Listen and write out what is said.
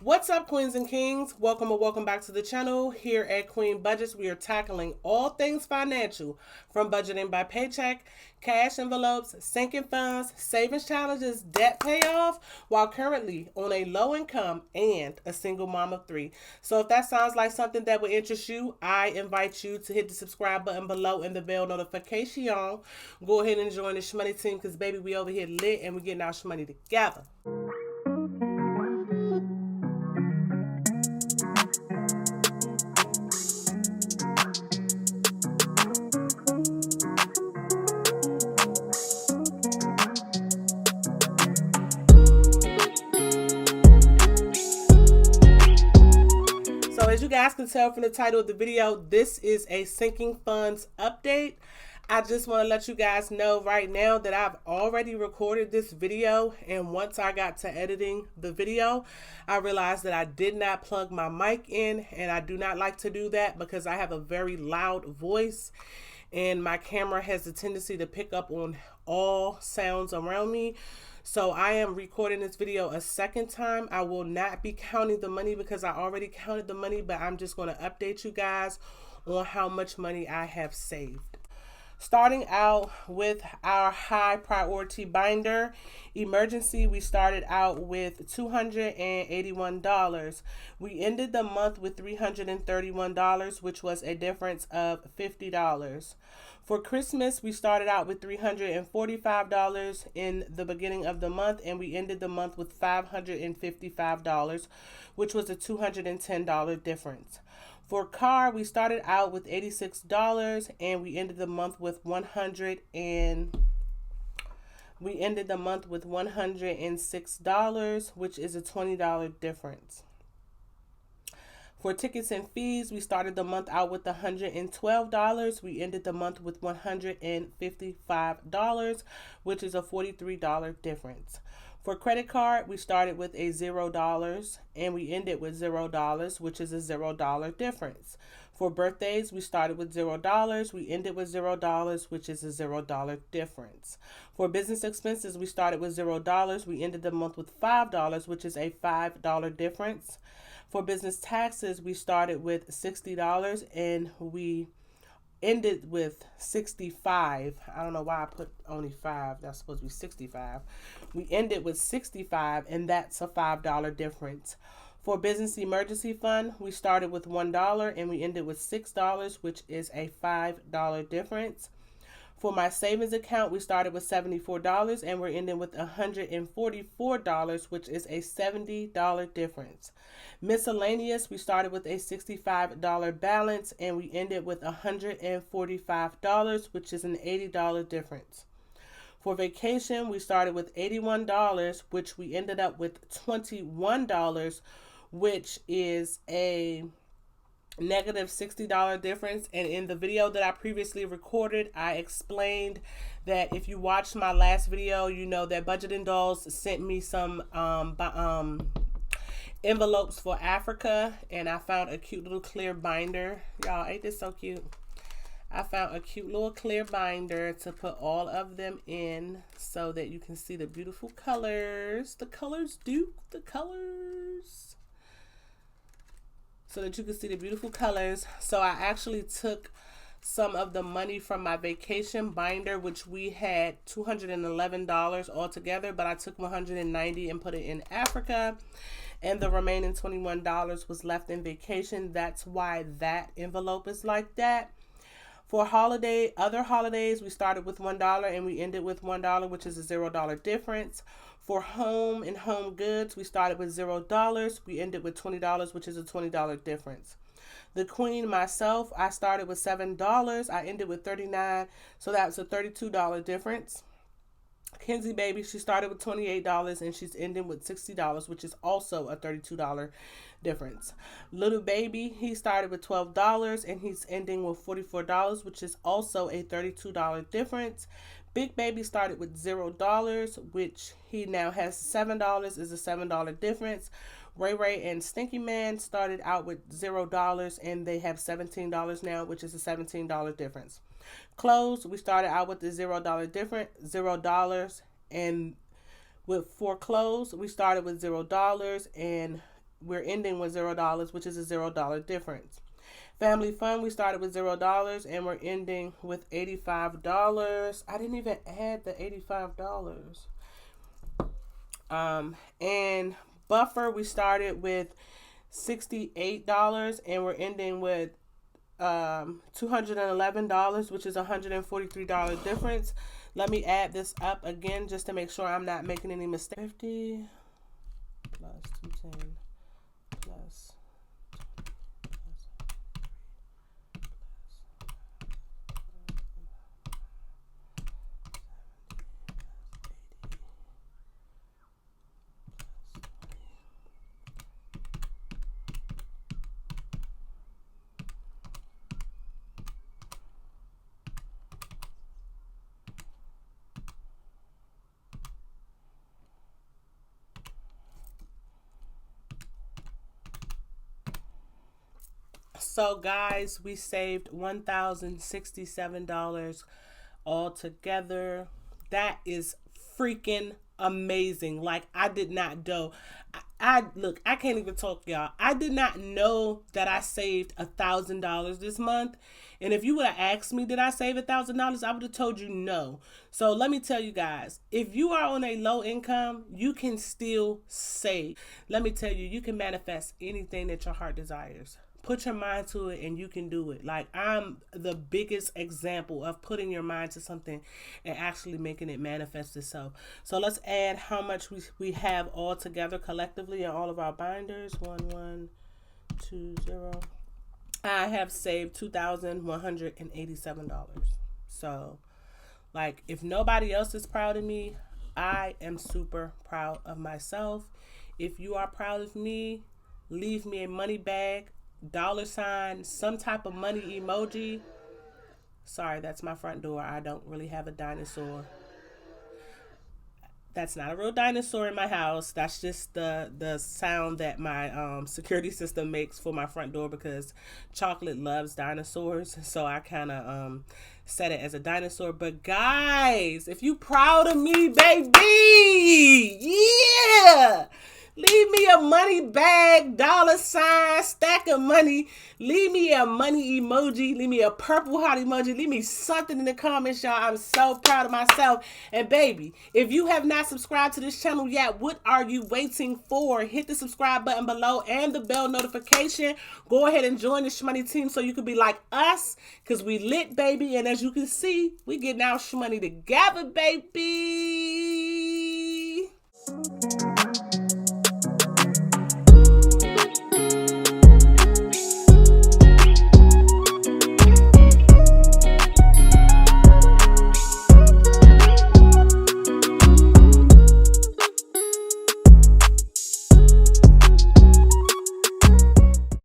What's up, queens and kings? Welcome or welcome back to the channel. Here at Queen Budgets, we are tackling all things financial, from budgeting by paycheck, cash envelopes, sinking funds, savings challenges, debt payoff, while currently on a low income and a single mom of three. So if that sounds like something that would interest you, I invite you to hit the subscribe button below and the bell notification. Go ahead and join the Shmoney team, because baby, we over here lit and we getting our shmoney together. So as you guys can tell from the title of the video, this is a sinking funds update. I just want to let you guys know right now that I've already recorded this video, and once I got to editing the video, I realized that I did not plug my mic in, and I do not like to do that because I have a very loud voice and my camera has a tendency to pick up on all sounds around me. So I am recording this video a second time. I will not be counting the money because I already counted the money, but I'm just going to update you guys on how much money I have saved. Starting out with our high priority binder, emergency, we started out with $281. We ended the month with $331, which was a difference of $50. For Christmas, we started out with $345 in the beginning of the month, and we ended the month with $555, which was a $210 difference. For car, we started out with $86 and we ended the month with $106, which is a $20 difference. For tickets and fees, we started the month out with $112. We ended the month with $155, which is a $43 difference. For credit card, we started with a $0 and we ended with $0, which is a $0 difference. For birthdays, we started with $0, we ended with $0, which is a $0 difference. For business expenses, we started with $0, we ended the month with $5, which is a $5 difference. For business taxes, we started with $60 and we ended with 65. I don't know why I put only 5. That's supposed to be 65. We ended with 65, and that's a $5 difference. For business emergency fund, we started with $1 and we ended with $6, which is a $5 difference. For my savings account, we started with $74 and we're ending with $144, which is a $70 difference. Miscellaneous, we started with a $65 balance and we ended with $145, which is an $80 difference. For vacation, we started with $81, which we ended up with $21, which is a negative $60 difference. And in the video that I previously recorded, I explained that if you watched my last video, you know that Budgeting Dolls sent me some envelopes for Africa, and I found a cute little clear binder. Y'all, ain't this so cute? I found a cute little clear binder to put all of them in so that you can see the beautiful colors. The colors, Duke, the colors. So that you can see the beautiful colors. So I actually took some of the money from my vacation binder, which we had $211 altogether, but I took $190 and put it in Africa, and the remaining $21 was left in vacation. That's why that envelope is like that. For other holidays, we started with $1 and we ended with $1, which is a $0 difference. For home and home goods, we started with $0. We ended with $20, which is a $20 difference. The queen, myself, I started with $7. I ended with $39, so that's a $32 difference. Kenzie baby, she started with $28 and she's ending with $60, which is also a $32 difference. Little baby, he started with $12 and he's ending with $44, which is also a $32 difference. Big baby started with $0, which he now has $7, is a $7 difference. Ray Ray and Stinky Man started out with $0 and they have $17 now, which is a $17 difference. Clothes, we started out with the $0 and with for clothes, we started with $0 and we're ending with $0, which is a $0 difference. Family fun, we started with $0 and we're ending with $85. I didn't even add the $85. And buffer, we started with $68 and we're ending with $211, which is a $143 difference. Let me add this up again just to make sure I'm not making any mistakes. 50 plus 210 plus 80. So guys, we saved $1,067 all together. That is freaking amazing. Like, I did not know. Look, I can't even talk, y'all. I did not know that I saved $1,000 this month. And if you would have asked me, did I save $1,000? I would have told you no. So let me tell you guys, if you are on a low income, you can still save. Let me tell you, you can manifest anything that your heart desires. Put your mind to it and you can do it. Like, I'm the biggest example of putting your mind to something and actually making it manifest itself. So let's add how much we have all together collectively in all of our binders. 1120. I have saved $2,187. So, like, if nobody else is proud of me, I am super proud of myself. If you are proud of me, leave me a money bag, $, some type of money emoji. Sorry, that's my front door. I don't really have a dinosaur. That's not a real dinosaur in my house. That's just the sound that my security system makes for my front door, because Chocolate loves dinosaurs. So I kind of set it as a dinosaur. But guys, if you proud of me, baby, yeah, leave me a money bag, $, stack of money. Leave me a money emoji. Leave me a purple heart emoji. Leave me something in the comments, y'all. I'm so proud of myself. And baby, if you have not subscribed to this channel yet, what are you waiting for? Hit the subscribe button below and the bell notification. Go ahead and join the Shmoney team so you can be like us, because we lit, baby. And as you can see, we getting our Shmoney together, baby.